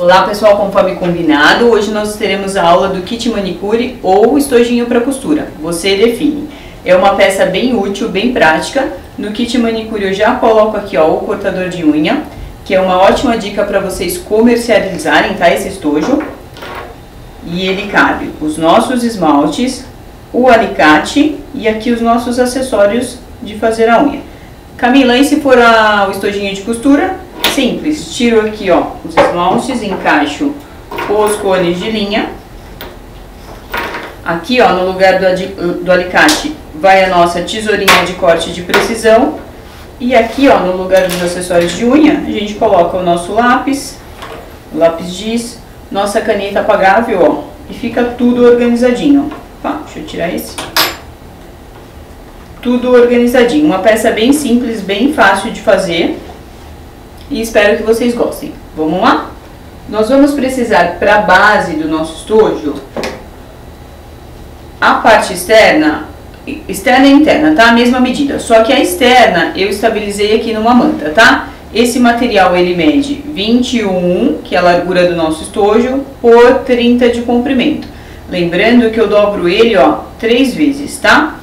Olá pessoal, conforme combinado, hoje nós teremos a aula do kit manicure ou estojinho para costura, você define. É uma peça bem útil, bem prática. No kit manicure eu já coloco aqui ó, o cortador de unha, que é uma ótima dica para vocês comercializarem, tá, esse estojo. E ele cabe os nossos esmaltes, o alicate e aqui os nossos acessórios de fazer a unha. Camila, e se for o estojinho de costura? Simples, tiro aqui ó, os esmaltes, encaixo os cones de linha. Aqui ó, no lugar do alicate vai a nossa tesourinha de corte de precisão. E aqui ó, no lugar dos acessórios de unha, a gente coloca o nosso lápis giz, nossa caneta apagável ó, e fica tudo organizadinho. Tá, deixa eu tirar esse. Tudo organizadinho, uma peça bem simples, bem fácil de fazer. E espero que vocês gostem. Vamos lá? Nós vamos precisar para a base do nosso estojo, a parte externa e interna, tá? A mesma medida, só que a externa eu estabilizei aqui numa manta, tá? Esse material ele mede 21, que é a largura do nosso estojo, por 30 de comprimento. Lembrando que eu dobro ele, ó, 3 vezes, tá?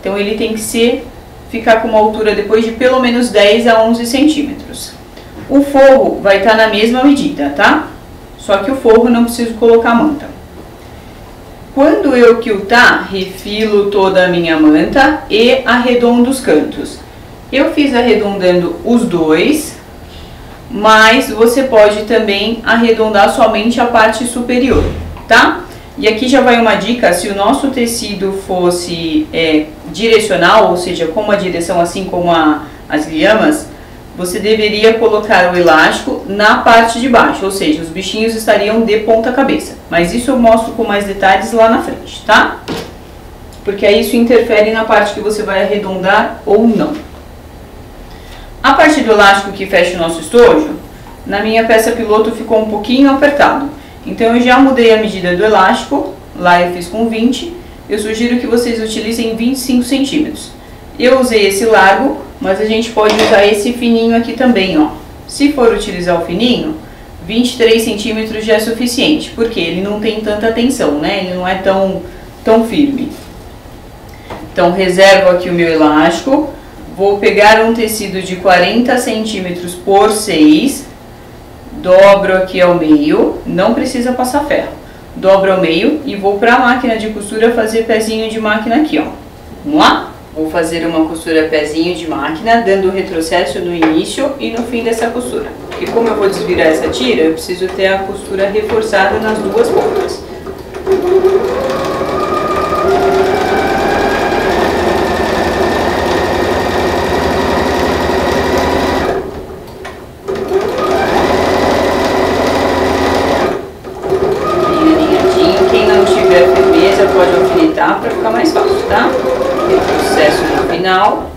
Então ele tem que ficar com uma altura depois de pelo menos 10 a 11 centímetros. O forro vai estar na mesma medida, tá? Só que o forro não preciso colocar manta. Quando eu quiltar, refilo toda a minha manta e arredondo os cantos. Eu fiz arredondando os dois, mas você pode também arredondar somente a parte superior, tá? E aqui já vai uma dica, se o nosso tecido fosse direcional, ou seja, com uma direção assim como as lhamas, você deveria colocar o elástico na parte de baixo, ou seja, os bichinhos estariam de ponta cabeça. Mas isso eu mostro com mais detalhes lá na frente, tá? Porque aí isso interfere na parte que você vai arredondar ou não. A parte do elástico que fecha o nosso estojo, na minha peça piloto ficou um pouquinho apertado. Então eu já mudei a medida do elástico, lá eu fiz com 20, eu sugiro que vocês utilizem 25 centímetros. Eu usei esse largo, mas a gente pode usar esse fininho aqui também, ó. Se for utilizar o fininho, 23 centímetros já é suficiente, porque ele não tem tanta tensão, né? Ele não é tão firme. Então, reservo aqui o meu elástico, vou pegar um tecido de 40 centímetros por 6, dobro aqui ao meio, não precisa passar ferro. Dobro ao meio e vou para a máquina de costura fazer pezinho de máquina aqui, ó. Vamos lá? Vou fazer uma costura pezinho de máquina, dando retrocesso no início e no fim dessa costura. Porque como eu vou desvirar essa tira, eu preciso ter a costura reforçada nas duas pontas. Bem alinhadinho, quem não tiver firmeza pode alfinetar para ficar mais fácil, tá? Retrocesso no final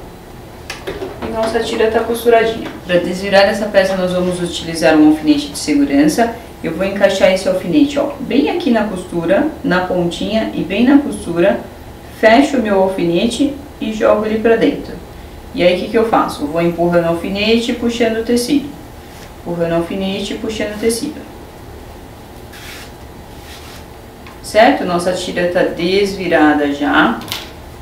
e nossa tira está costuradinha. Para desvirar essa peça nós vamos utilizar um alfinete de segurança. Eu vou encaixar esse alfinete ó, bem aqui na costura, na pontinha e bem na costura. Fecho o meu alfinete e jogo ele para dentro. E aí o que eu faço? Eu vou empurrando o alfinete e puxando o tecido. Empurrando o alfinete e puxando o tecido. Certo? Nossa tira está desvirada já.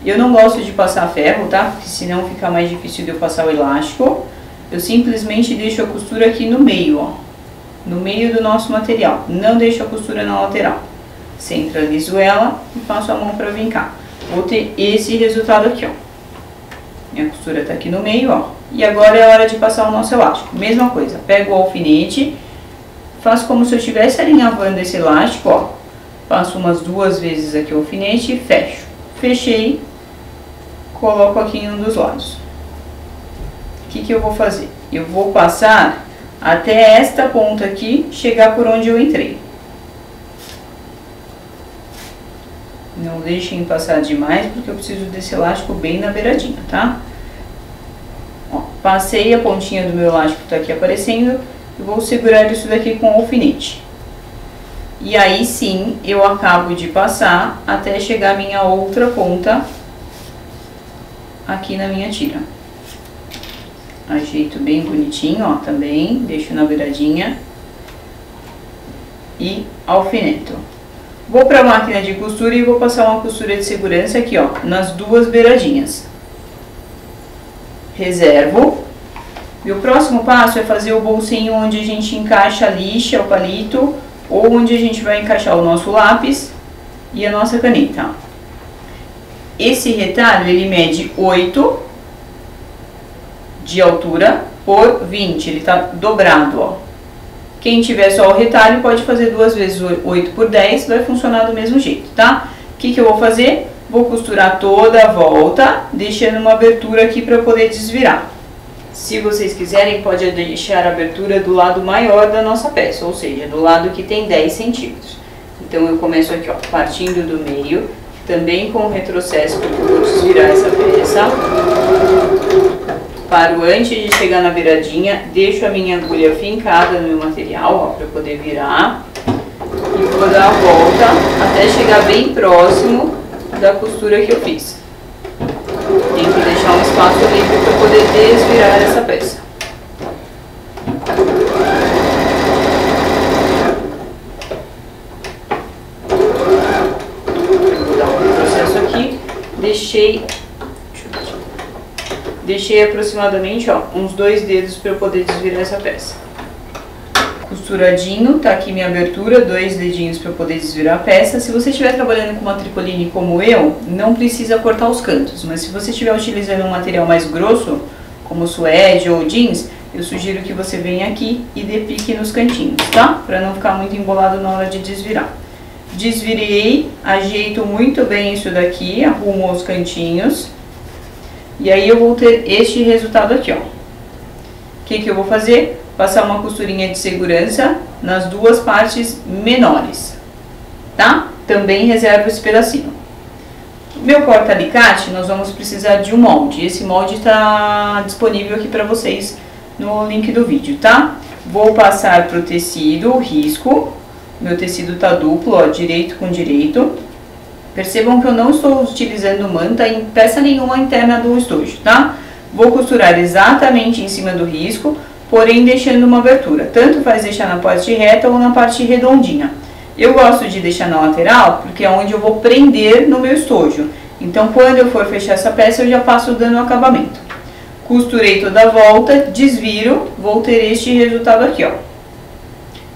Eu não gosto de passar ferro, tá? Porque senão fica mais difícil de eu passar o elástico. Eu simplesmente deixo a costura aqui no meio, ó. No meio do nosso material. Não deixo a costura na lateral. Centralizo ela e passo a mão para vincar. Vou ter esse resultado aqui, ó. Minha costura tá aqui no meio, ó. E agora é a hora de passar o nosso elástico. Mesma coisa, pego o alfinete, faço como se eu estivesse alinhavando esse elástico, ó. Passo umas 2 vezes aqui o alfinete e fecho. Fechei, coloco aqui em um dos lados. O que eu vou fazer? Eu vou passar até esta ponta aqui, chegar por onde eu entrei. Não deixem passar demais, porque eu preciso desse elástico bem na beiradinha, tá? Ó, passei a pontinha do meu elástico, tá aqui aparecendo, eu vou segurar isso daqui com o alfinete. E aí sim, eu acabo de passar até chegar a minha outra ponta aqui na minha tira. Ajeito bem bonitinho, ó, também, deixo na beiradinha. e alfineto. Vou para a máquina de costura e vou passar uma costura de segurança aqui, ó, nas duas beiradinhas. Reservo. E o próximo passo é fazer o bolsinho onde a gente encaixa a lixa, o palito, ou onde a gente vai encaixar o nosso lápis e a nossa caneta. Esse retalho, ele mede 8 de altura por 20, ele tá dobrado, ó. Quem tiver só o retalho pode fazer 2 vezes 8 por 10, vai funcionar do mesmo jeito, tá? O que eu vou fazer? Vou costurar toda a volta, deixando uma abertura aqui para poder desvirar. Se vocês quiserem, pode deixar a abertura do lado maior da nossa peça, ou seja, do lado que tem 10 centímetros. Então eu começo aqui, ó, partindo do meio, também com o retrocesso, porque eu vou desvirar essa peça. Paro antes de chegar na beiradinha, deixo a minha agulha fincada no meu material, ó, para poder virar. E vou dar a volta até chegar bem próximo da costura que eu fiz. Tem que deixar um espaço livre para poder desvirar essa peça. Vou dar um retrocesso aqui. Deixei aproximadamente, ó, uns 2 dedos para eu poder desvirar essa peça. Costuradinho, tá aqui minha abertura, 2 dedinhos para eu poder desvirar a peça. Se você estiver trabalhando com uma tricoline como eu, não precisa cortar os cantos, mas se você estiver utilizando um material mais grosso, como suede ou jeans, eu sugiro que você venha aqui e dê pique nos cantinhos, tá? Para não ficar muito embolado na hora de desvirar. Desvirei, ajeito muito bem isso daqui, arrumo os cantinhos. E aí eu vou ter este resultado aqui, ó. O que eu vou fazer? Passar uma costurinha de segurança nas duas partes menores, tá? Também reservo esse pedacinho. Meu porta-alicate, nós vamos precisar de um molde. Esse molde está disponível aqui para vocês no link do vídeo, tá? Vou passar pro tecido o risco. Meu tecido tá duplo, ó, direito com direito. Percebam que eu não estou utilizando manta em peça nenhuma interna do estojo, tá? Vou costurar exatamente em cima do risco, porém deixando uma abertura. Tanto faz deixar na parte reta ou na parte redondinha. Eu gosto de deixar na lateral, porque é onde eu vou prender no meu estojo. Então, quando eu for fechar essa peça, eu já passo dando acabamento. Costurei toda a volta, desviro, vou ter este resultado aqui, ó. O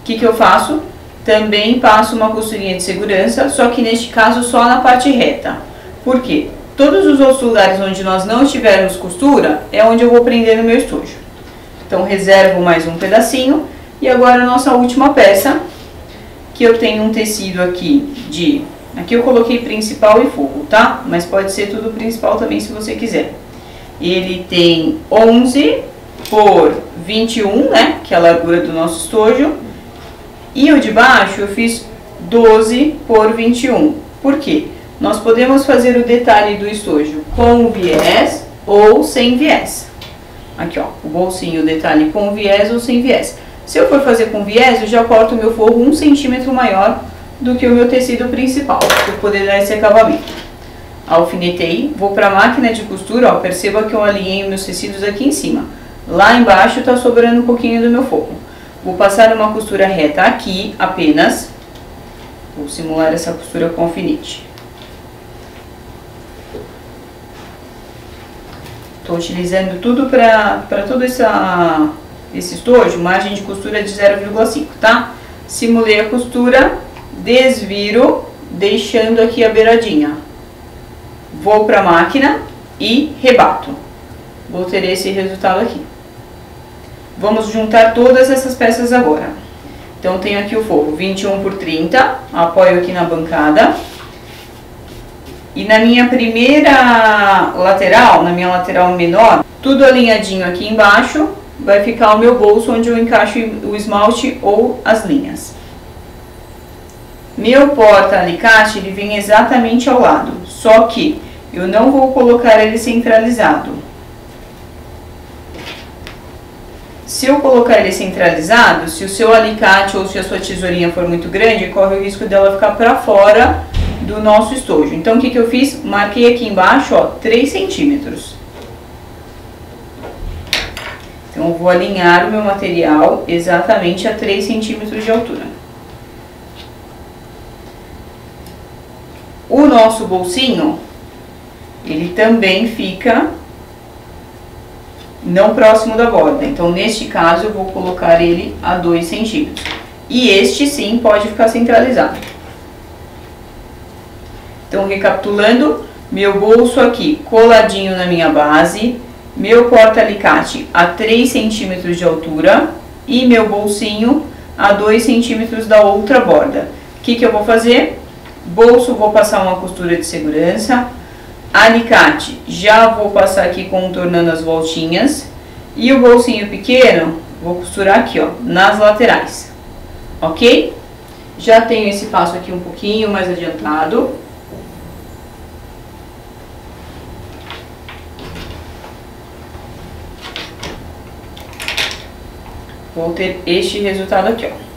que eu faço? Também passo uma costurinha de segurança, só que neste caso só na parte reta. Por quê? Todos os outros lugares onde nós não tivermos costura, é onde eu vou prender no meu estojo. Então, reservo mais um pedacinho. E agora a nossa última peça, que eu tenho um tecido aqui de... Aqui eu coloquei principal e forro, tá? Mas pode ser tudo principal também, se você quiser. Ele tem 11 por 21, né? Que é a largura do nosso estojo. E o de baixo eu fiz 12 por 21. Por quê? Nós podemos fazer o detalhe do estojo com viés ou sem viés. Aqui, ó, o bolsinho, o detalhe com viés ou sem viés. Se eu for fazer com viés, eu já corto o meu forro 1 centímetro maior do que o meu tecido principal, para poder dar esse acabamento. Alfinetei, vou para a máquina de costura, ó, perceba que eu alinhei meus tecidos aqui em cima. Lá embaixo tá sobrando um pouquinho do meu forro. Vou passar uma costura reta aqui, apenas. Vou simular essa costura com alfinete. Estou utilizando tudo para todo esse estojo, margem de costura de 0,5, tá? Simulei a costura, desviro, deixando aqui a beiradinha. Vou para a máquina e rebato. Vou ter esse resultado aqui. Vamos juntar todas essas peças agora. Então, tenho aqui o forro 21 por 30, apoio aqui na bancada. E na minha primeira lateral, na minha lateral menor, tudo alinhadinho aqui embaixo, vai ficar o meu bolso onde eu encaixo o esmalte ou as linhas. Meu porta-alicate, ele vem exatamente ao lado, só que eu não vou colocar ele centralizado. Se eu colocar ele centralizado, se o seu alicate ou se a sua tesourinha for muito grande, corre o risco dela ficar para fora do nosso estojo. Então, o que eu fiz? Marquei aqui embaixo, ó, 3 centímetros. Então, eu vou alinhar o meu material exatamente a 3 centímetros de altura. O nosso bolsinho, ele também fica não próximo da borda. Então, neste caso, eu vou colocar ele a 2 centímetros. E este, sim, pode ficar centralizado. Então, recapitulando, meu bolso aqui coladinho na minha base, meu porta-alicate a 3 centímetros de altura e meu bolsinho a 2 centímetros da outra borda. O que eu vou fazer? Bolso, vou passar uma costura de segurança. Alicate, já vou passar aqui contornando as voltinhas. E o bolsinho pequeno, vou costurar aqui, ó, nas laterais. Ok? Já tenho esse passo aqui um pouquinho mais adiantado. Vou ter este resultado aqui, ó.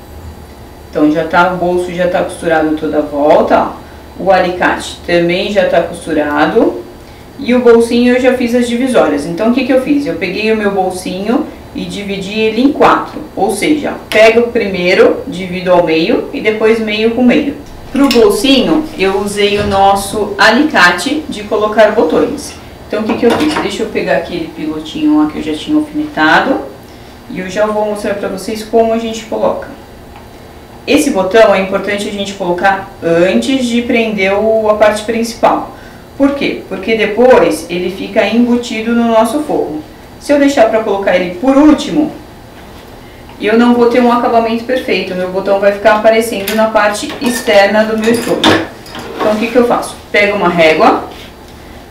Então, já tá, o bolso já tá costurado toda a volta, ó. O alicate também já tá costurado. E o bolsinho eu já fiz as divisórias. Então, o que eu fiz? Eu peguei o meu bolsinho e dividi ele em 4. Ou seja, pego o primeiro, divido ao meio e depois meio com meio. Pro bolsinho, eu usei o nosso alicate de colocar botões. Então, o que eu fiz? Deixa eu pegar aquele pilotinho lá que eu já tinha alfinetado. E eu já vou mostrar pra vocês como a gente coloca. Esse botão é importante a gente colocar antes de prender a parte principal. Por quê? Porque depois ele fica embutido no nosso forro. Se eu deixar para colocar ele por último, eu não vou ter um acabamento perfeito. O meu botão vai ficar aparecendo na parte externa do meu estojo. Então, o que eu faço? Pego uma régua,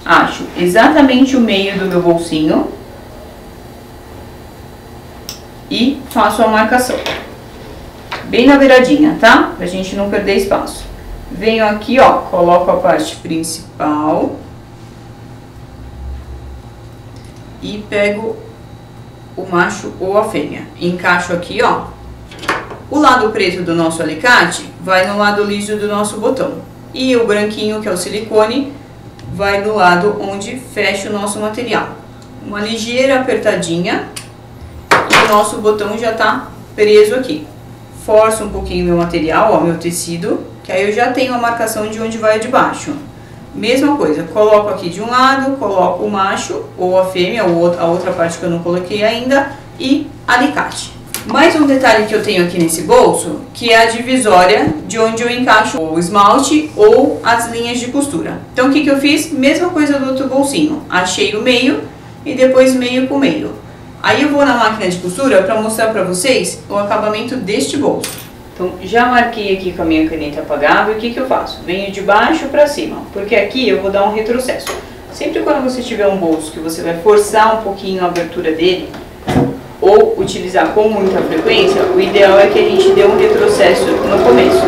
acho exatamente o meio do meu bolsinho e faço a marcação. Bem na beiradinha, tá? Pra gente não perder espaço. Venho aqui, ó, coloco a parte principal e pego o macho ou a fêmea. Encaixo aqui, ó. O lado preto do nosso alicate vai no lado liso do nosso botão. E o branquinho, que é o silicone, vai no lado onde fecha o nosso material. Uma ligeira apertadinha e o nosso botão já tá preso aqui. Forço um pouquinho meu material, ó, meu tecido, que aí eu já tenho a marcação de onde vai de baixo. Mesma coisa, coloco aqui de um lado, coloco o macho ou a fêmea, ou a outra parte que eu não coloquei ainda, e alicate. Mais um detalhe que eu tenho aqui nesse bolso, que é a divisória de onde eu encaixo o esmalte ou as linhas de costura. Então, o que eu fiz? Mesma coisa do outro bolsinho. Achei o meio e depois meio com meio. Aí eu vou na máquina de costura para mostrar para vocês o acabamento deste bolso. Então, já marquei aqui com a minha caneta apagável. O que eu faço? Venho de baixo para cima, porque aqui eu vou dar um retrocesso. Sempre quando você tiver um bolso que você vai forçar um pouquinho a abertura dele, ou utilizar com muita frequência, o ideal é que a gente dê um retrocesso no começo,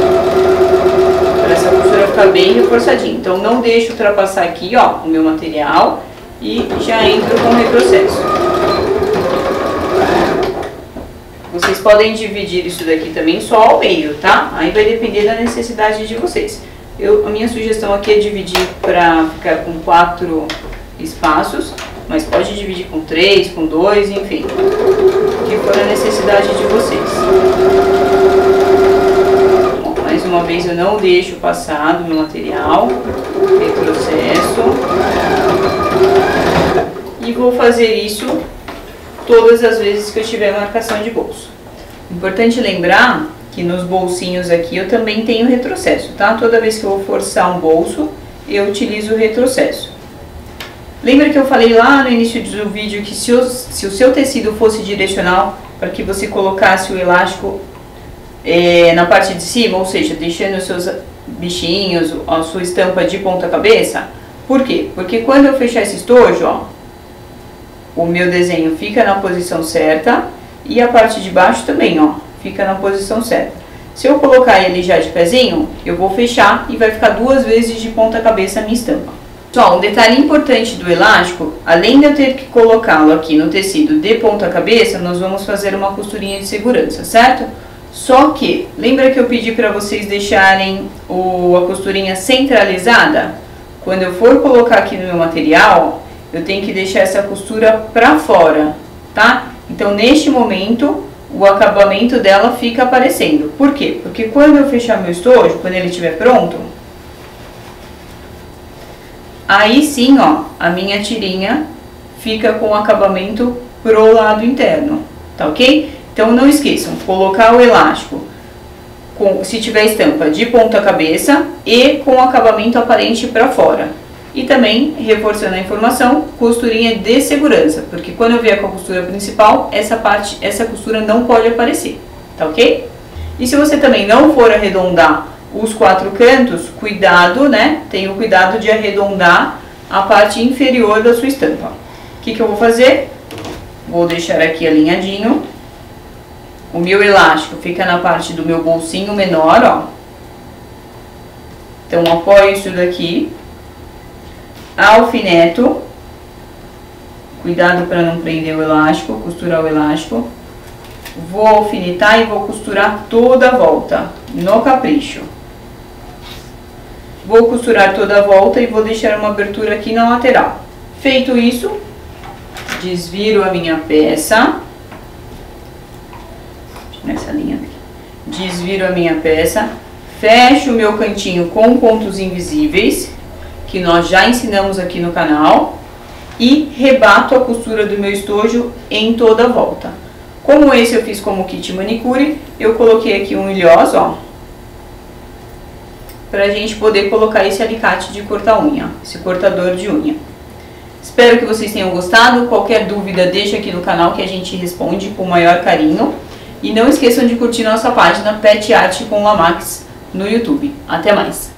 para essa costura ficar bem reforçadinha. Então, não deixo ultrapassar aqui, ó, o meu material e já entro com retrocesso. Vocês podem dividir isso daqui também só ao meio, tá? Aí vai depender da necessidade de vocês. A minha sugestão aqui é dividir para ficar com 4 espaços, mas pode dividir com 3, com 2, enfim, o que for a necessidade de vocês. Bom, mais uma vez eu não deixo passar do meu material, retrocesso, e vou fazer isso todas as vezes que eu tiver marcação de bolso. Importante lembrar que nos bolsinhos aqui eu também tenho retrocesso, tá? Toda vez que eu vou forçar um bolso, eu utilizo o retrocesso. Lembra que eu falei lá no início do vídeo que se o seu tecido fosse direcional, para que você colocasse o elástico na parte de cima, ou seja, deixando os seus bichinhos, a sua estampa de ponta cabeça? Por quê? Porque quando eu fechar esse estojo, ó, o meu desenho fica na posição certa e a parte de baixo também, ó, fica na posição certa. Se eu colocar ele já de pezinho, eu vou fechar e vai ficar 2 vezes de ponta cabeça a minha estampa. Só um detalhe importante do elástico, além de eu ter que colocá-lo aqui no tecido de ponta cabeça, nós vamos fazer uma costurinha de segurança, certo? Só que, lembra que eu pedi para vocês deixarem a costurinha centralizada? Quando eu for colocar aqui no meu material, eu tenho que deixar essa costura pra fora, tá? Então, neste momento, o acabamento dela fica aparecendo. Por quê? Porque quando eu fechar meu estojo, quando ele estiver pronto, aí sim, ó, a minha tirinha fica com o acabamento pro lado interno, tá ok? Então não esqueçam, colocar o elástico, se tiver estampa, de ponta cabeça e com acabamento aparente para fora. E também, reforçando a informação, costurinha de segurança, porque quando eu vier com a costura principal, essa costura não pode aparecer, tá ok? E se você também não for arredondar os 4 cantos, cuidado, né? Tenha o cuidado de arredondar a parte inferior da sua estampa. O que eu vou fazer? Vou deixar aqui alinhadinho. O meu elástico fica na parte do meu bolsinho menor, ó. Então, apoio isso daqui. Alfineto. Cuidado para não prender o elástico, costurar o elástico. Vou alfinetar e vou costurar toda a volta, no capricho. Vou costurar toda a volta e vou deixar uma abertura aqui na lateral. Feito isso, desviro a minha peça. Nessa linha aqui. Desviro a minha peça. Fecho o meu cantinho com pontos invisíveis, que nós já ensinamos aqui no canal. E rebato a costura do meu estojo em toda a volta. Como esse eu fiz como kit manicure, eu coloquei aqui um ilhós, ó, pra gente poder colocar esse alicate de cortar unha, esse cortador de unha. Espero que vocês tenham gostado. Qualquer dúvida, deixa aqui no canal que a gente responde com o maior carinho. E não esqueçam de curtir nossa página Pet Art com Lamax no YouTube. Até mais!